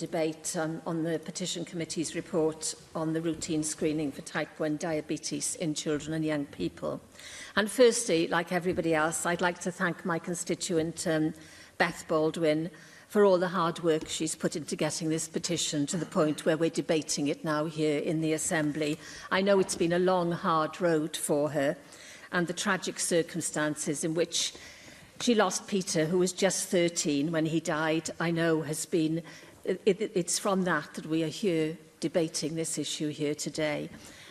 debate on the Petition Committee's report on the routine screening for type 1 diabetes in children and young people. And firstly, like everybody else, I'd like to thank my constituent Beth Baldwin for all the hard work she's put into getting this petition to the point where we're debating it now here in the Assembly. I know it's been a long, hard road for her, and the tragic circumstances in which she lost Peter, who was just 13 when he died, I know has been... It's from that we are here debating this issue here today.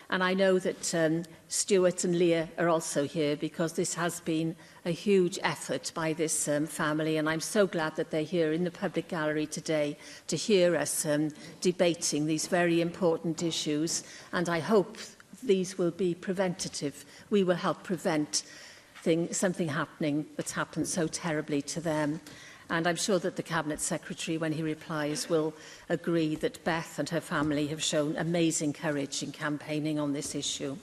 And I know that Stuart and Leah are also here because this has been a huge effort by this family, and I'm so glad that they're here in the public gallery today to hear us debating these very important issues, and I hope these will be preventative. We will help prevent something happening that's happened so terribly to them. And I'm sure that the Cabinet Secretary, when he replies, will agree that Beth and her family have shown amazing courage in campaigning on this issue.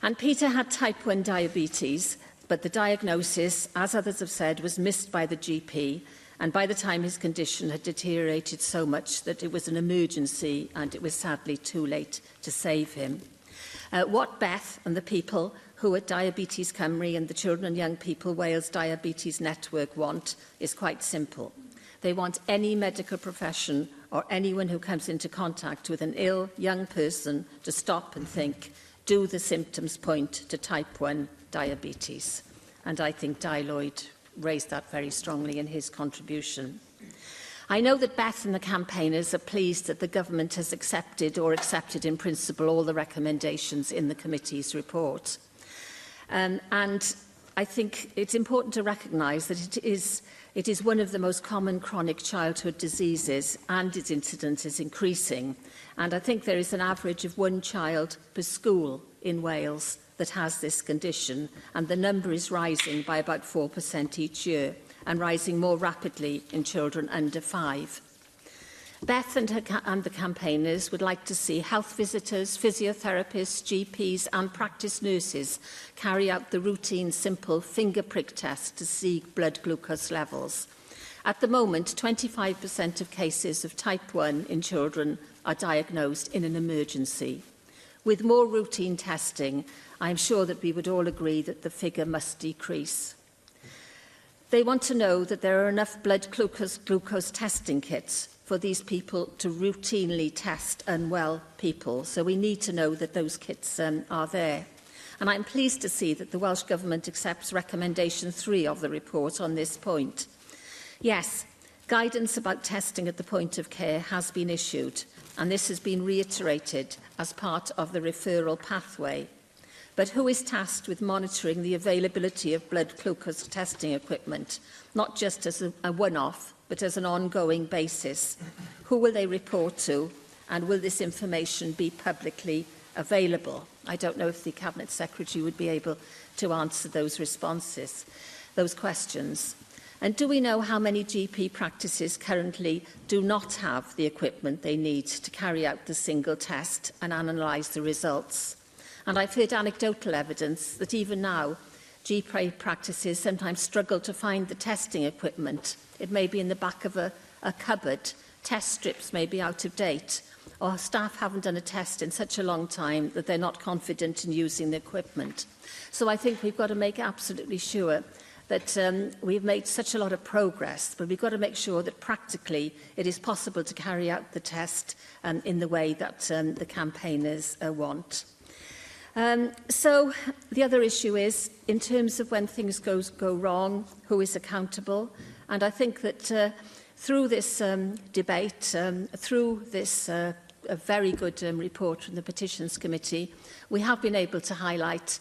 And Peter had type 1 diabetes, but the diagnosis, as others have said, was missed by the GP, and by the time his condition had deteriorated so much that it was an emergency and it was sadly too late to save him. What Beth and the people who at Diabetes Cymru and the Children and Young People Wales Diabetes Network want is quite simple. They want any medical profession or anyone who comes into contact with an ill young person to stop and think, do the symptoms point to type 1 diabetes? And I think Di Lloyd raised that very strongly in his contribution. I know that Beth and the campaigners are pleased that the government has accepted in principle all the recommendations in the committee's report. And I think it's important to recognise that it is one of the most common chronic childhood diseases, and its incidence is increasing. And I think there is an average of 1 child per school in Wales that has this condition, and the number is rising by about 4% each year, and rising more rapidly in children under 5. Beth and the campaigners would like to see health visitors, physiotherapists, GPs and practice nurses carry out the routine, simple finger prick test to see blood glucose levels. At the moment, 25% of cases of type 1 in children are diagnosed in an emergency. With more routine testing, I am sure that we would all agree that the figure must decrease. They want to know that there are enough blood glucose testing kits for these people to routinely test unwell people. So we need to know that those kits are there. And I'm pleased to see that the Welsh Government accepts recommendation 3 of the report on this point. Yes, guidance about testing at the point of care has been issued, and this has been reiterated as part of the referral pathway. But who is tasked with monitoring the availability of blood glucose testing equipment, not just as a one-off, but as an ongoing basis? Who will they report to, and will this information be publicly available? I don't know if the Cabinet Secretary would be able to answer those questions. And do we know how many GP practices currently do not have the equipment they need to carry out the single test and analyse the results? And I've heard anecdotal evidence that even now, GP practices sometimes struggle to find the testing equipment. It may be in the back of a cupboard, test strips may be out of date, or staff haven't done a test in such a long time that they're not confident in using the equipment. So I think we've got to make absolutely sure that we've made such a lot of progress, but we've got to make sure that practically it is possible to carry out the test in the way that the campaigners want. So the other issue is, in terms of when things go wrong, who is accountable? And I think that through this debate, through this a very good report from the Petitions Committee, we have been able to highlight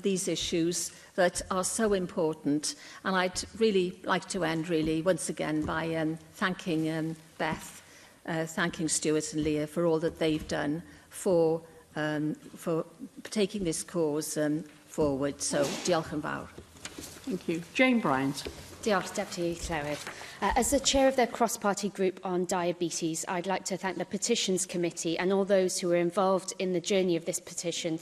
these issues that are so important. And I'd really like to end, once again, by thanking Beth, thanking Stuart and Leah for all that they've done for taking this cause forward. So, diolch yn fawr. Thank you. Jane Bryant. Diolch, Deputy Clywyd. As the chair of the cross-party group on diabetes, I'd like to thank the Petitions Committee and all those who were involved in the journey of this petition